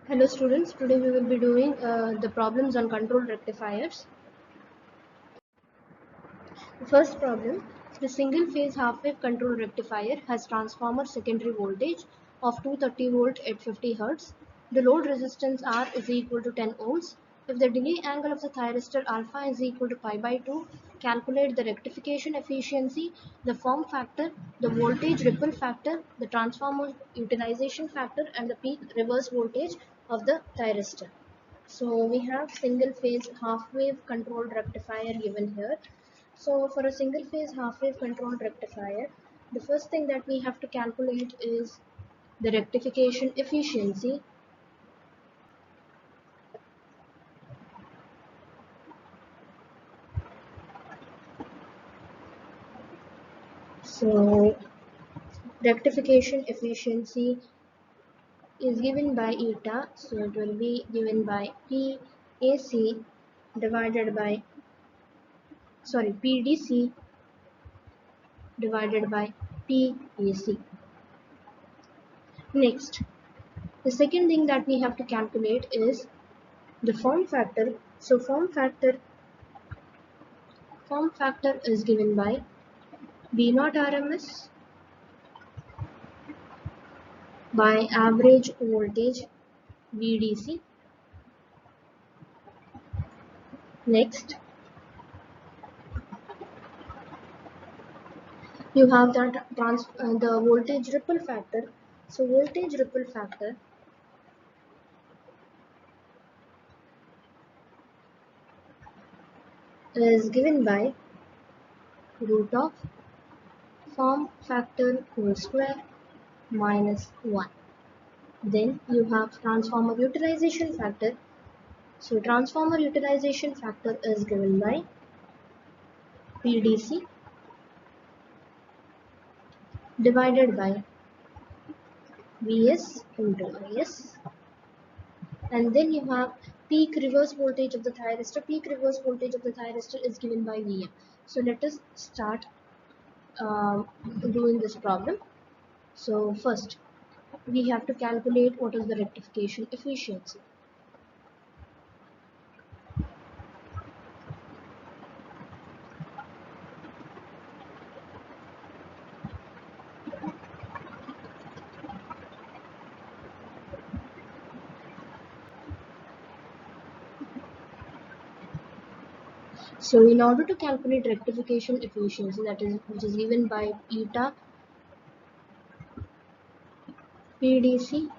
Hello students, today we will be doing the problems on control rectifiers. The first problem, the single phase half wave control rectifier has transformer secondary voltage of 230 volt at 50 Hz. The load resistance R is equal to 10 ohms. If the delay angle of the thyristor alpha is equal to pi by 2, calculate the rectification efficiency, the form factor, the voltage ripple factor, the transformer utilization factor and the peak reverse voltage of the thyristor. So we have single phase half wave controlled rectifier given here. So for a single phase half wave controlled rectifier, the first thing that we have to calculate is the rectification efficiency. So rectification efficiency is given by eta, so it will be given by PAC divided by PDC divided by PAC. Next, the second thing that we have to calculate is the form factor. So form factor is given by B naught RMS by average voltage VDC. Next, you have the voltage ripple factor. So voltage ripple factor is given by root of form factor whole square minus 1. Then you have transformer utilization factor. So transformer utilization factor is given by PDC divided by Vs into Is, and then you have peak reverse voltage of the thyristor. Peak reverse voltage of the thyristor is given by Vm. So let us start doing this problem. So first we have to calculate what is the rectification efficiency. So in order to calculate rectification efficiency, that is which is given by eta PDC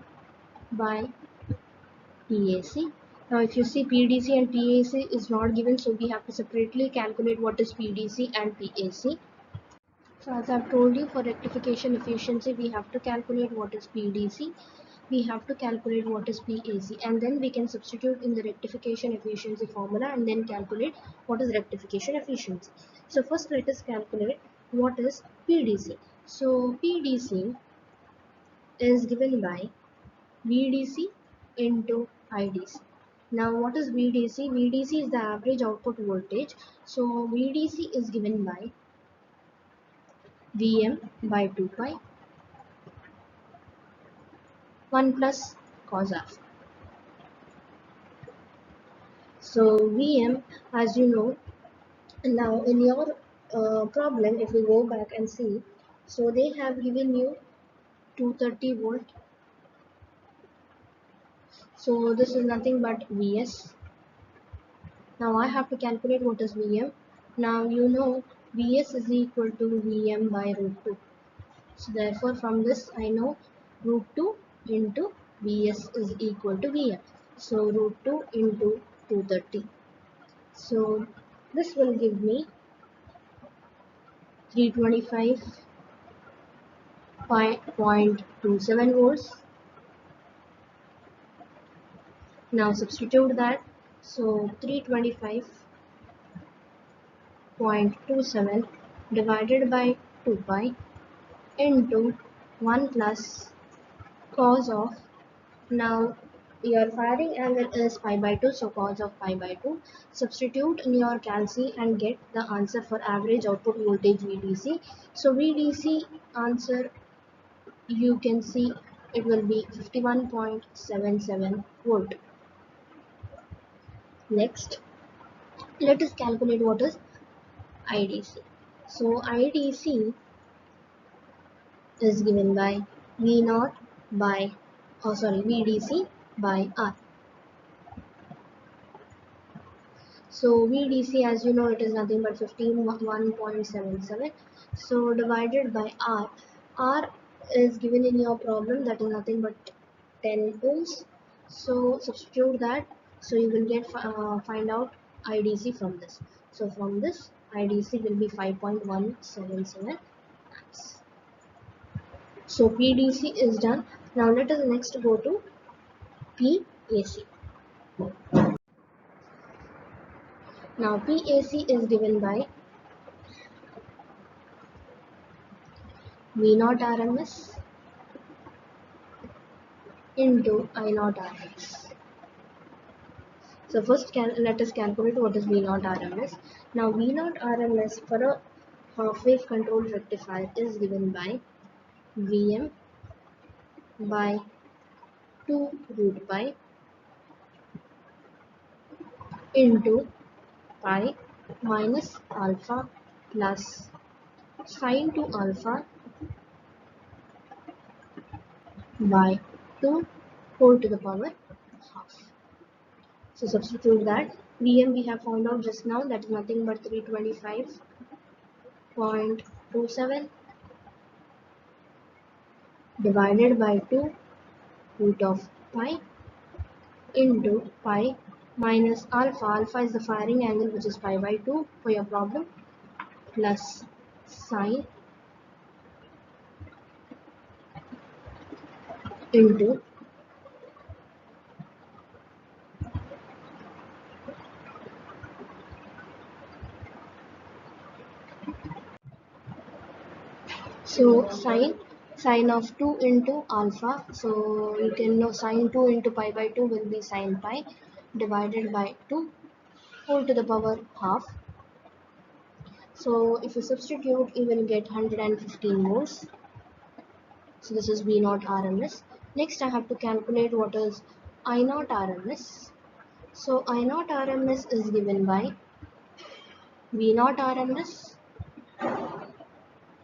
by TAC. Now if you see PDC and TAC is not given, so we have to separately calculate what is PDC and TAC. So as I've told you, for rectification efficiency we have to calculate what is PDC, we have to calculate what is PAC, and then we can substitute in the rectification efficiency formula and then calculate what is rectification efficiency. So first let us calculate what is PDC. So PDC is given by VDC into IDC. Now what is VDC? VDC is the average output voltage. So VDC is given by Vm by 2 pi 1 plus cos alpha. So Vm, as you know, now in your problem, if we go back and see, so they have given you 230 volt. So this is nothing but Vs. Now I have to calculate what is Vm. Now you know Vs is equal to Vm by root 2. So therefore from this I know root 2 into Vs is equal to Vm. So root 2 into 230. So this will give me 325.27 volts. Now substitute that. So 325.27 divided by 2 pi into 1 plus cos of, now your firing angle is pi by 2, so cos of pi by 2. Substitute in your calci and get the answer for average output voltage VDC. So VDC answer you can see it will be 51.77 volt. Next, let us calculate what is IDC. So IDC is given by V naught by VDC by R. So VDC, as you know, it is nothing but 51.77. So divided by R. R is given in your problem, that is nothing but 10 ohms. So substitute that. So you will get find out IDC from this. So from this, IDC will be 5.177 amps. So PDC is done. Now let us next go to PAC. Now PAC is given by V naught RMS into I naught RMS. So first let us calculate what is V naught RMS. Now V naught RMS for a half wave controlled rectifier is given by Vm by 2 root pi into pi minus alpha plus sine 2 alpha by 2 whole to the power half. So substitute that. Vm we have found out just now, that is nothing but 325.27 divided by 2 root of pi into pi minus alpha. Alpha is the firing angle, which is pi by 2 for your problem, plus sine into sine of 2 into alpha. So you can know sine 2 into pi by 2 will be sine pi divided by 2 whole to the power half. So if you substitute, you will get 115 moles. So this is V naught RMS. Next I have to calculate what is I naught RMS. So I naught RMS is given by V naught RMS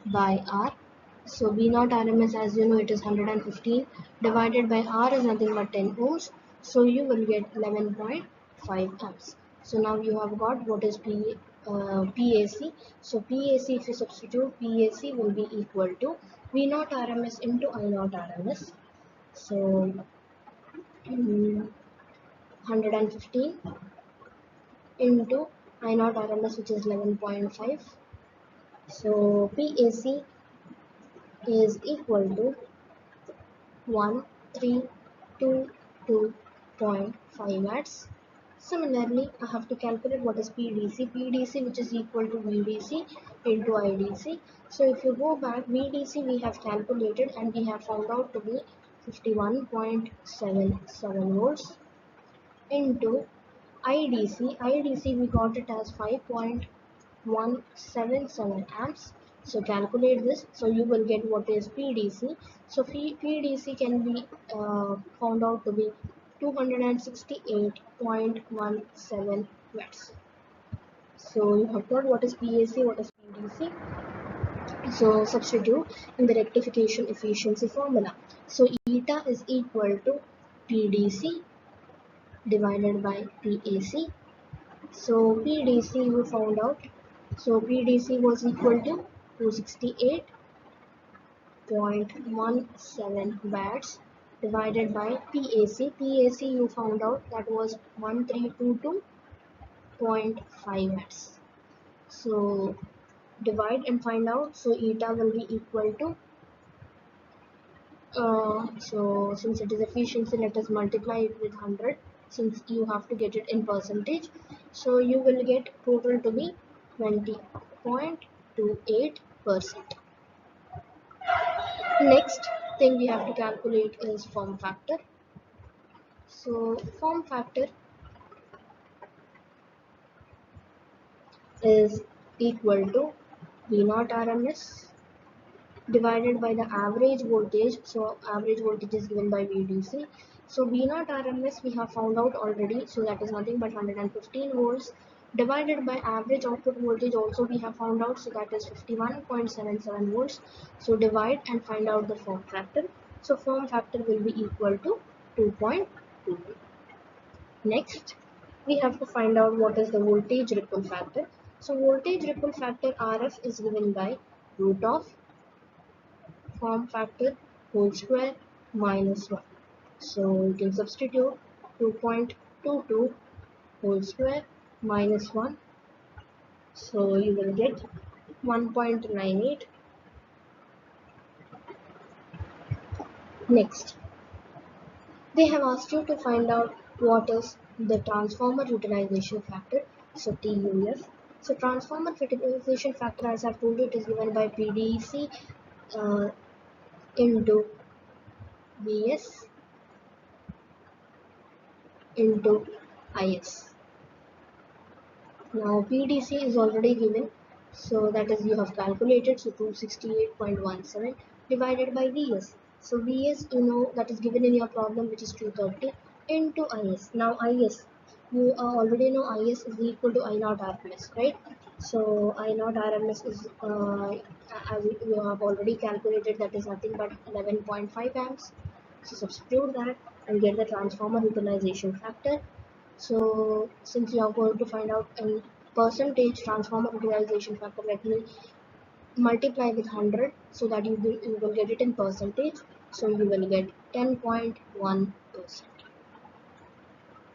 by R. So V naught RMS, as you know, it is 115 divided by R is nothing but 10 ohms. So you will get 11.5 amps. So now you have got what is PAC. So PAC, if you substitute, PAC will be equal to V naught RMS into I naught RMS. So 115 into I naught RMS, which is 11.5. So PAC is equal to 1322.5 watts. Similarly, I have to calculate what is PDC. PDC, which is equal to VDC into IDC. So if you go back, VDC we have calculated and we have found out to be 51.77 volts into IDC. IDC we got it as 5.177 amps. So calculate this. So you will get what is PDC. So PDC can be found out to be 268.17 watts. So you have got what is PAC, what is PDC. So substitute in the rectification efficiency formula. So eta is equal to PDC divided by PAC. So PDC we found out. So PDC was equal to 268.17 watts divided by PAC. PAC you found out that was 1322.5 watts. So divide and find out. So eta will be equal to so since it is efficiency, let us multiply it with 100, since you have to get it in percentage. So you will get total to be 20.28%. Next thing we have to calculate is form factor. So form factor is equal to V naught RMS divided by the average voltage. So average voltage is given by VDC. So V naught RMS we have found out already, so that is nothing but 115 volts, divided by average output voltage also we have found out, so that is 51.77 volts. So divide and find out the form factor. So form factor will be equal to 2.22. Next, we have to find out what is the voltage ripple factor. So voltage ripple factor RF is given by root of form factor whole square minus 1. So you can substitute 2.22 whole square minus 1. So you will get 1.98. Next, they have asked you to find out what is the transformer utilization factor. So TUF. So transformer utilization factor, as I've told you, it is given by PDC into VS into IS. Now PDC is already given, so that is you have calculated, so 268.17 divided by VS. So VS, you know, that is given in your problem, which is 230 into IS. Now IS, you already know IS is equal to I naught RMS, right? So I naught RMS is, as you have already calculated, that is nothing but 11.5 amps. So substitute that and get the transformer utilization factor. So since you are going to find out in percentage transformer utilization factor, let me multiply with 100 so that you will get it in percentage. So you will get 10.1%.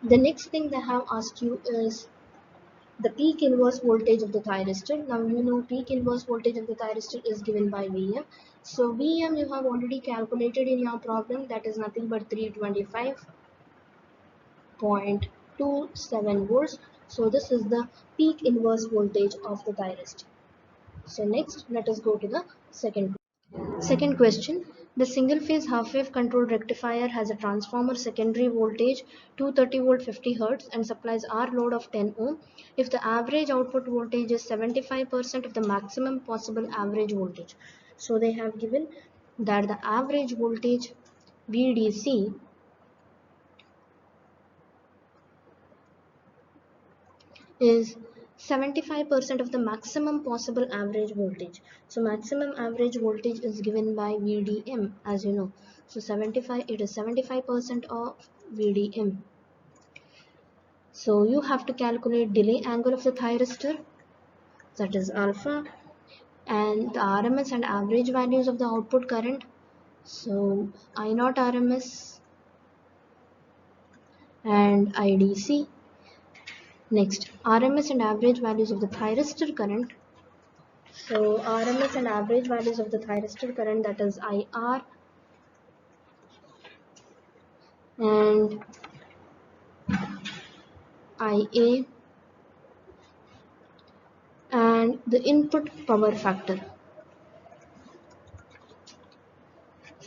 The next thing they have asked you is the peak inverse voltage of the thyristor. Now you know peak inverse voltage of the thyristor is given by Vm. So Vm you have already calculated in your problem, that is nothing but 325.27 volts. So this is the peak inverse voltage of the thyristor. So next, let us go to the second question. The single phase half wave controlled rectifier has a transformer secondary voltage 230 volt 50 hertz and supplies R load of 10 ohm if the average output voltage is 75% of the maximum possible average voltage. So they have given that the average voltage VDC is 75% of the maximum possible average voltage. So maximum average voltage is given by VDM, as you know. So 75, it is 75% of VDM. So you have to calculate delay angle of the thyristor, that is alpha, and the RMS and average values of the output current. So I naught RMS and IDC. Next, RMS and average values of the thyristor current. So RMS and average values of the thyristor current, that is IR and IA, and the input power factor.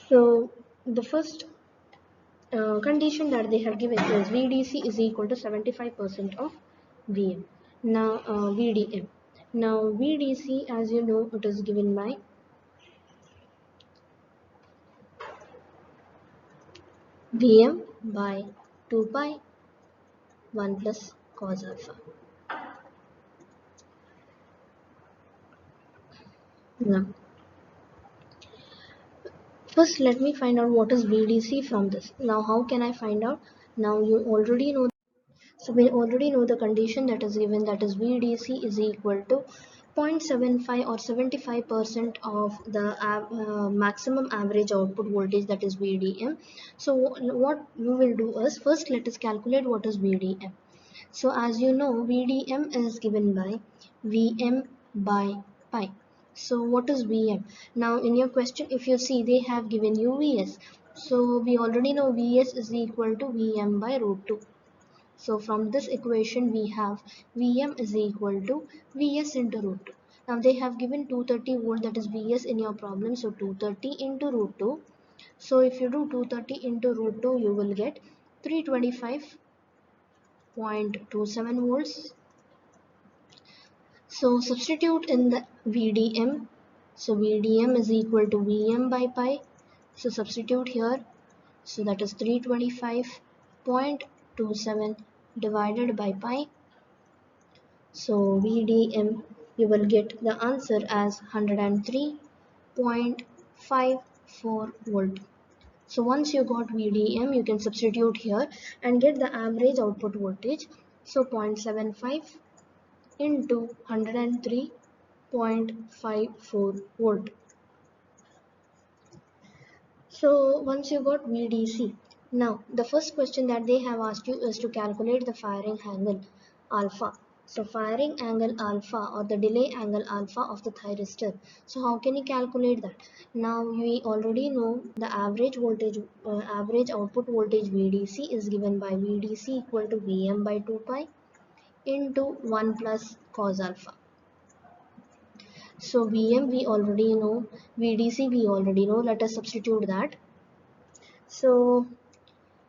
So the first condition that they have given is VDC is equal to 75% of VM. Now VDM. Now VDC, as you know, it is given by VM by 2 pi 1 plus cos alpha. Now first, let me find out what is VDC from this. Now, how can I find out? Now, you already know. So, we already know the condition that is given, that is VDC is equal to 0.75 or 75% of the maximum average output voltage, that is VDM. So, what we will do is first let us calculate what is VDM. So as you know, VDM is given by Vm by pi. So what is Vm? Now in your question, if you see, they have given you Vs. So we already know Vs is equal to Vm by root 2. So from this equation we have Vm is equal to Vs into root 2. Now they have given 230 volt, that is Vs in your problem. So 230 into root 2. So if you do 230 into root 2, you will get 325.27 volts. So substitute in the VDM. So VDM is equal to VM by pi. So substitute here. So that is 325.27 divided by pi. So VDM, you will get the answer as 103.54 volt. So once you got VDM, you can substitute here and get the average output voltage. So 0.75 into 103.54 volt. So once you got VDC, now the first question that they have asked you is to calculate the firing angle alpha. So firing angle alpha or the delay angle alpha of the thyristor. So how can you calculate that? Now we already know the average voltage, average output voltage VDC is given by VDC equal to Vm by 2 pi into 1 plus cos alpha. So Vm we already know, VDC we already know. Let us substitute that. So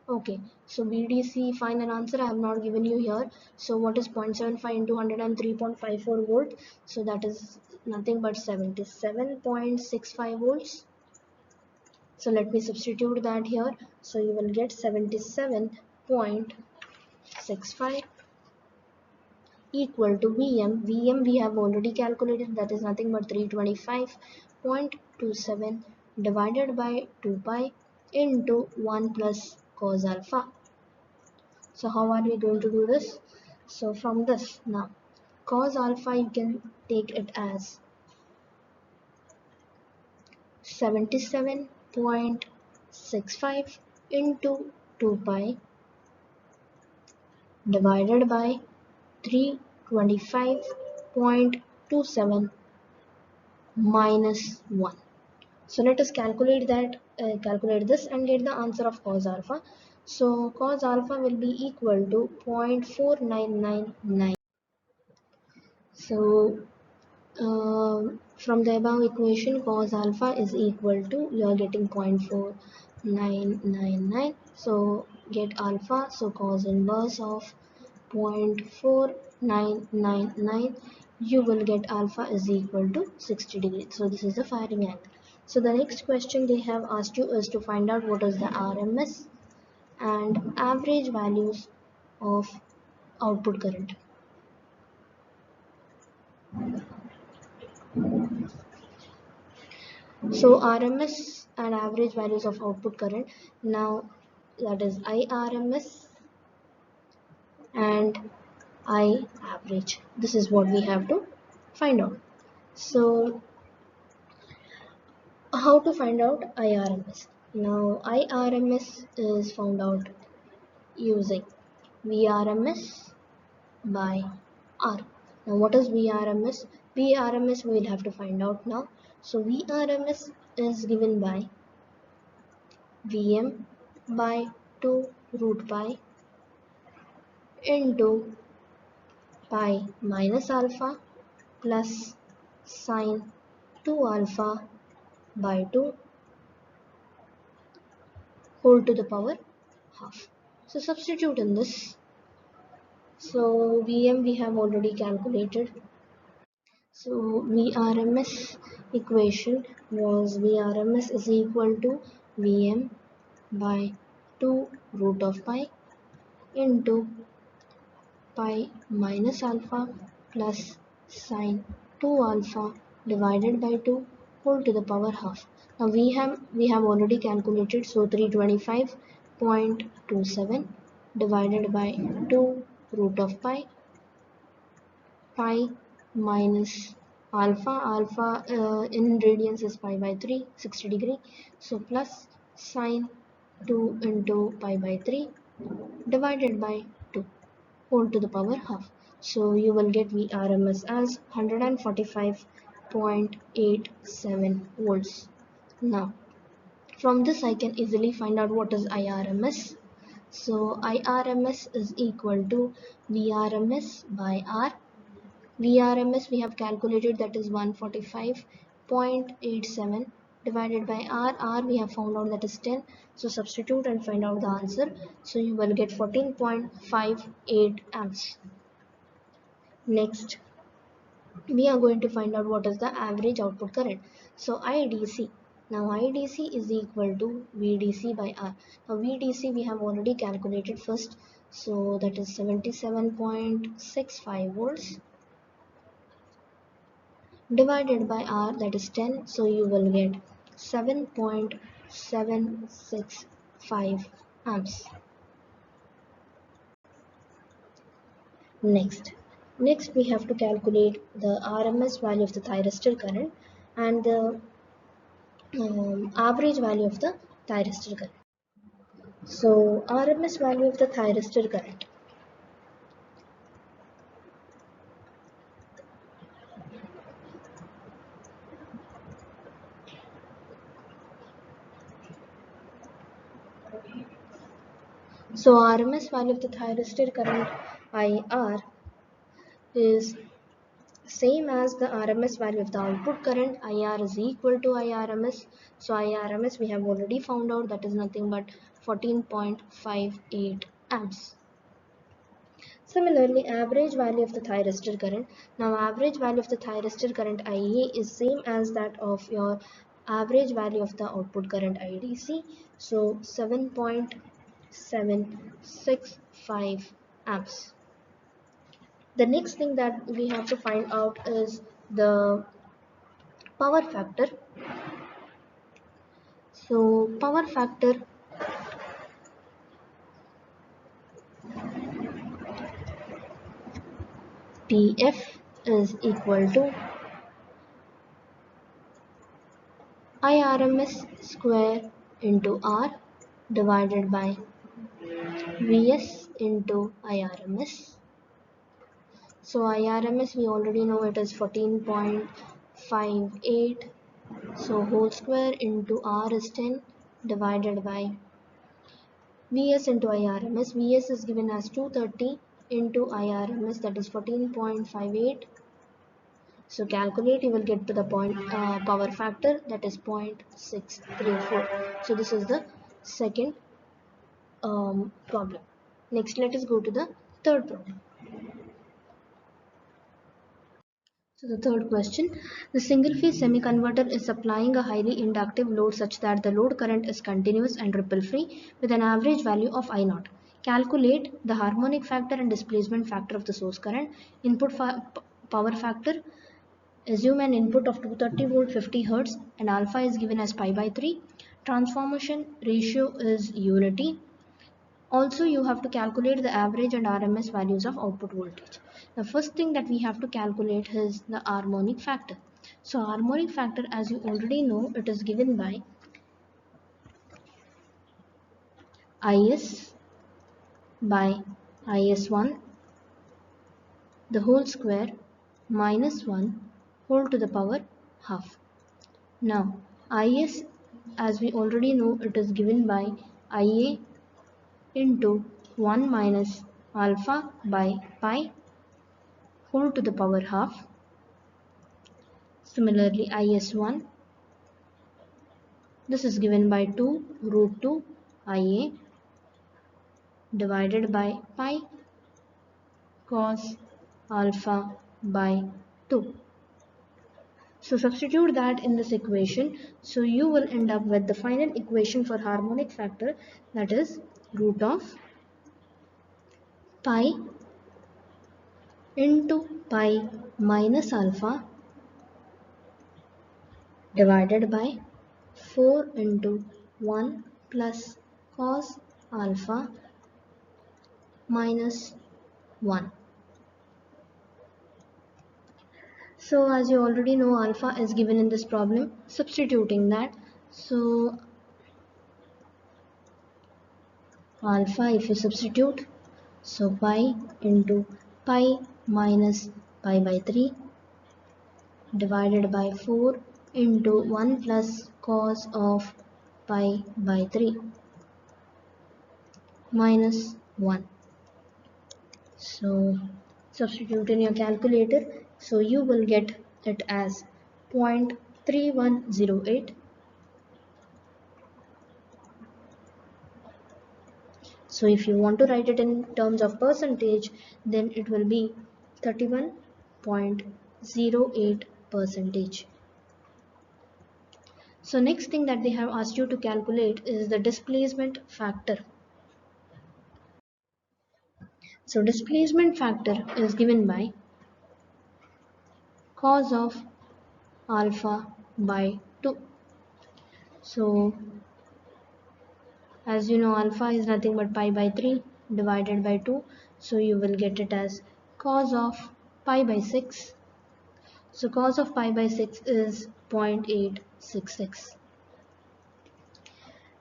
okay, so BDC final answer I have not given you here. So what is 0.75 into 103.54 volt? So that is nothing but 77.65 volts. So let me substitute that here. So you will get 77.65 equal to Vm. Vm we have already calculated, that is nothing but 325.27 divided by 2 pi into 1 plus cos alpha. So how are we going to do this? So from this now, cos alpha you can take it as 77.65 into 2 pi divided by 325.27 minus 1. So let us calculate that, calculate this and get the answer of cos alpha. So cos alpha will be equal to 0.4999. So from the above equation, cos alpha is equal to, you are getting 0.4999. So get alpha, so cos inverse of 0.4999, you will get alpha is equal to 60 degrees. So this is the firing angle. So the next question they have asked you is to find out what is the RMS and average values of output current. So RMS and average values of output current. Now that is IRMS and I average. This is what we have to find out. So how to find out IRMS? Now IRMS is found out using VRMS by R. Now what is VRMS? VRMS we will have to find out now. So VRMS is given by Vm by 2 root pi into pi minus alpha plus sine 2 alpha by 2 whole to the power half. So substitute in this. So Vm we have already calculated. So VRMS equation was VRMS is equal to Vm by 2 root of pi into pi minus alpha plus sine 2 alpha divided by 2 whole to the power half. Now we have already calculated, so 325.27 divided by 2 root of pi minus alpha in radians is pi by 3, 60 degree, so plus sine 2 into pi by 3 divided by 2 whole to the power half. So you will get VRMS as 145.87 volts. Now from this I can easily find out what is IRMS. So IRMS is equal to VRMS by R. VRMS we have calculated, that is 145.87 divided by R we have found out that is 10. So substitute and find out the answer. So you will get 14.58 amps. Next, we are going to find out what is the average output current. So IDC. Now IDC is equal to VDC by R. Now VDC we have already calculated first. So that is 77.65 volts divided by R, that is 10. So you will get 7.765 amps. Next we have to calculate the RMS value of the thyristor current and the average value of the thyristor current. So RMS value of the thyristor current. So RMS value of the thyristor current IR is same as the RMS value of the output current. IR is equal to IRMS. So IRMS we have already found out, that is nothing but 14.58 amps. Similarly, average value of the thyristor current. Now average value of the thyristor current IA is same as that of your average value of the output current IDC. So 7.765 amps. The next thing that we have to find out is the power factor. So power factor PF is equal to IRMS square into R divided by Vs into IRMS. So IRMS we already know it is 14.58. So whole square into R is 10 divided by Vs into IRMS. Vs is given as 230 into IRMS, that is 14.58. So calculate, you will get to the power factor, that is 0.634. So this is the second problem. Next, let us go to the third problem. So the third question, the single phase semiconductor is supplying a highly inductive load such that the load current is continuous and ripple free with an average value of I0. Calculate the harmonic factor and displacement factor of the source current. Power factor, assume an input of 230 volt 50 Hz and alpha is given as pi by 3. Transformation ratio is unity. Also, you have to calculate the average and RMS values of output voltage. The first thing that we have to calculate is the harmonic factor. So harmonic factor, as you already know, it is given by IS by IS1 the whole square minus 1 whole to the power half. Now IS, as we already know, it is given by IA into 1 minus alpha by pi whole to the power half. Similarly, IS1, this is given by 2 root 2 IA divided by pi cos alpha by 2. So substitute that in this equation. So you will end up with the final equation for harmonic factor, that is root of pi into pi minus alpha divided by 4 into 1 plus cos alpha minus 1. So as you already know, alpha is given in this problem. Substituting that, so alpha, if you substitute, so pi into pi minus pi by 3 divided by 4 into 1 plus cos of pi by 3 minus 1. So substitute in your calculator, so you will get it as 0.3108. So if you want to write it in terms of percentage, then it will be 31.08%. 0.08%. So next thing that they have asked you to calculate is the displacement factor. So displacement factor is given by cos of alpha by 2. So as you know, alpha is nothing but pi by 3 divided by 2. So you will get it as cos of pi by 6. So cos of pi by 6 is 0.866.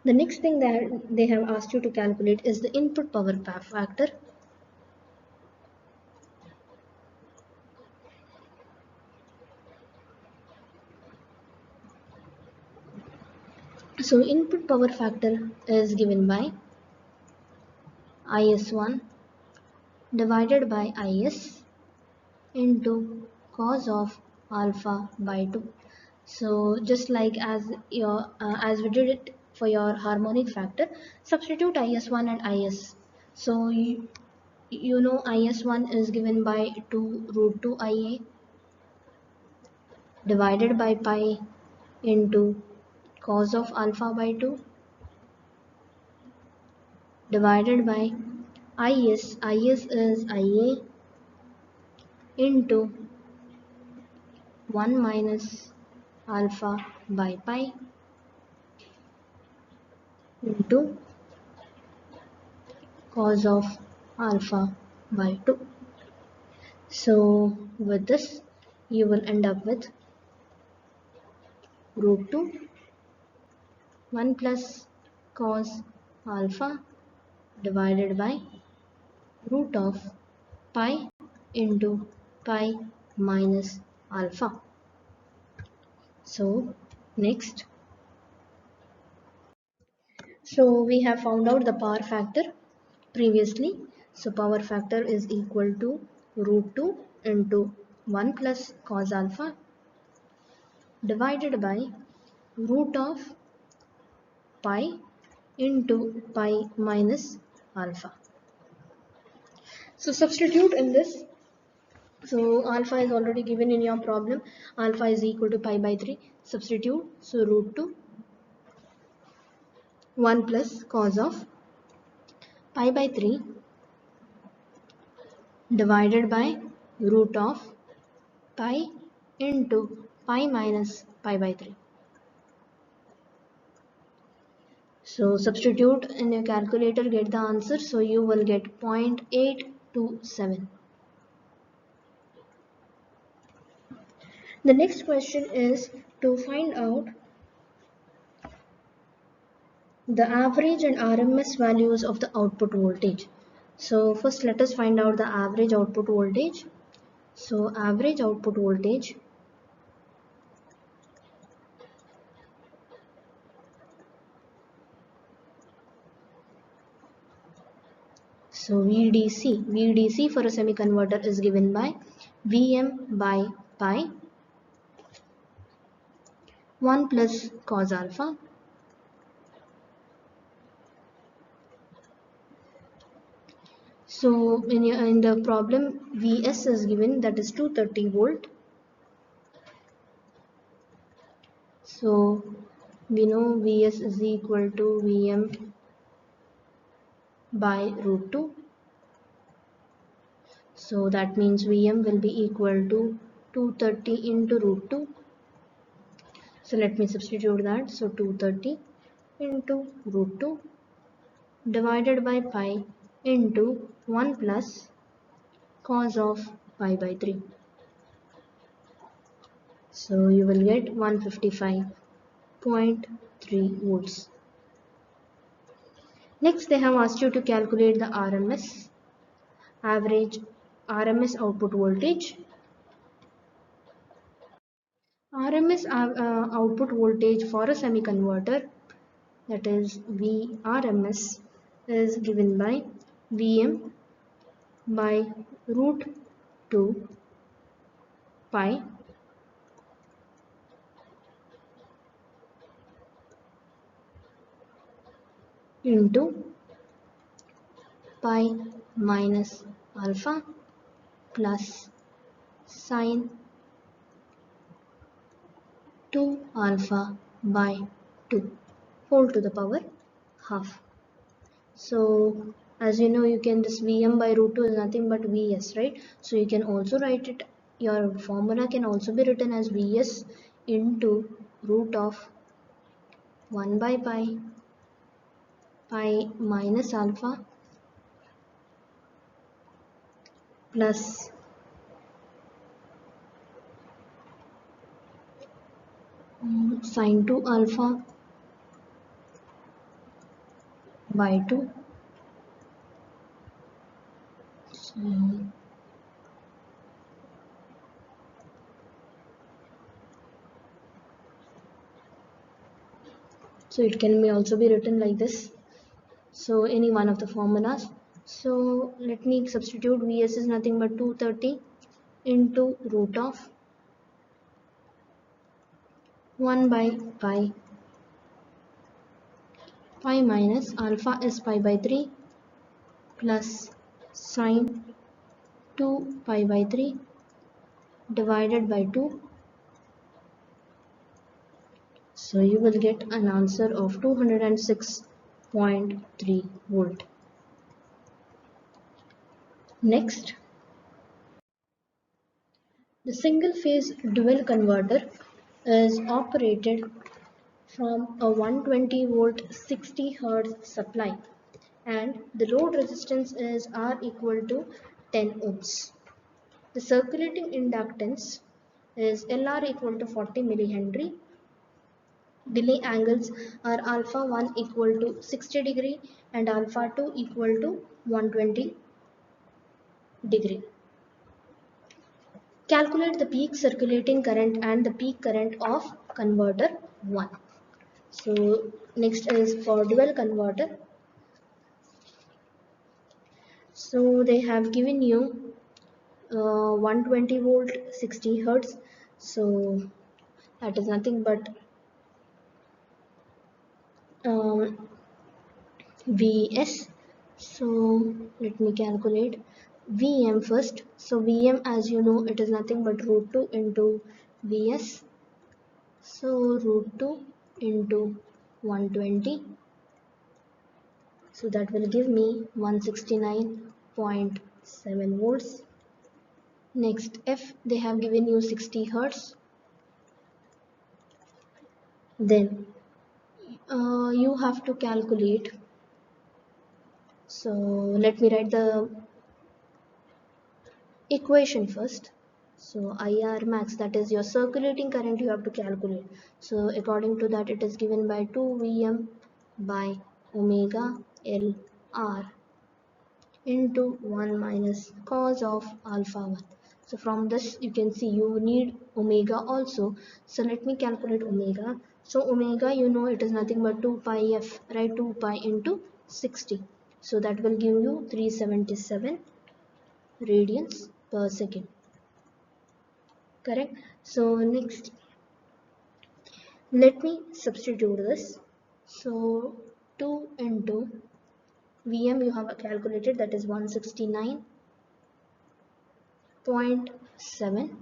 The next thing that they have asked you to calculate is the input power factor. So input power factor is given by IS1 divided by IS into cos of alpha by 2. So just like as we did it for your harmonic factor, substitute IS1 and IS. So you know IS1 is given by 2 root 2 IA divided by pi into cos of alpha by 2 divided by IS. IS is IA into 1 minus alpha by pi into cos of alpha by 2. So with this you will end up with root 2 1 plus cos alpha divided by root of pi into pi minus alpha. So next, so we have found out the power factor previously. So power factor is equal to root 2 into 1 plus cos alpha divided by root of pi into pi minus alpha. So substitute in this. So alpha is already given in your problem. Alpha is equal to pi by 3. Substitute. So root 2 1 plus cos of pi by 3 divided by root of pi into pi minus pi by 3. So substitute in your calculator, get the answer. So you will get 0.827. The next question is to find out the average and RMS values of the output voltage. So first let us find out the average output voltage. So average output voltage VDC for a semiconverter is given by Vm by pi 1 plus cos alpha So in the problem, Vs is given, that is 230 volt. So we know Vs is equal to Vm by root 2. So that means Vm will be equal to 230 into root 2. So let me substitute that. So 230 into root 2 divided by pi into 1 plus cos of pi by 3. So you will get 155.3 volts. Next, they have asked you to calculate the average RMS output voltage. RMS output voltage for a semiconverter, that is VRMS, is given by Vm by root 2 pi into pi minus alpha plus sine 2 alpha by 2 whole to the power half. So as you know, you can, this Vm by root 2 is nothing but Vs, right? So you can also write it, your formula can also be written as Vs into root of 1 by pi minus alpha plus sine 2 alpha by 2. So it can be also be written like this. So any one of the formulas. So let me substitute. Vs is nothing but 230 into root of 1 by pi minus alpha is pi by 3 plus sine 2 pi by 3 divided by 2. So you will get an answer of 206.3 volt. Next, the single phase dual converter is operated from a 120 volt 60 Hz supply, and the load resistance is R equal to 10 ohms. The circulating inductance is LR equal to 40 millihenry. Delay angles are alpha 1 equal to 60 degree and alpha 2 equal to 120 degree. Calculate the peak circulating current and the peak current of converter 1. So next is for dual converter. So they have given you 120 volt 60 hertz. So that is nothing but um, Vs. So let me calculate Vm first. So Vm, as you know, it is nothing but root 2 into Vs. So root 2 into 120. So that will give me 169.7 volts. Next, F, they have given you 60 hertz. Then you have to calculate. So let me write the equation first. So IR max, that is your circulating current, you have to calculate. So according to that, it is given by 2 Vm by omega L R into 1 minus cos of alpha 1. So from this you can see you need omega also. So let me calculate omega. So omega, you know, it is nothing but 2 pi f, right? 2 pi into 60. So that will give you 377 radians per second. Correct? So next, let me substitute this. So 2 into Vm you have calculated, that is 169.7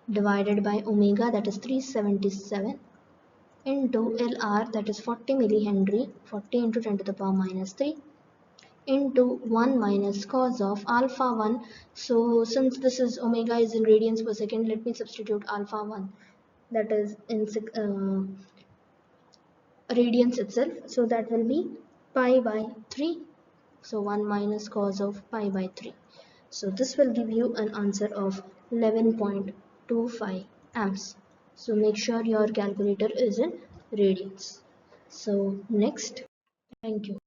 divided by omega, that is 377, into Lr, that is 40 millihenry, 40 into 10 to the power minus 3, into 1 minus cos of alpha 1. So since this is omega is in radians per second, let me substitute alpha 1, that is in radians itself. So that will be pi by 3. So 1 minus cos of pi by 3. So this will give you an answer of 11.25 amps. So make sure your calculator is in radians. So next, thank you.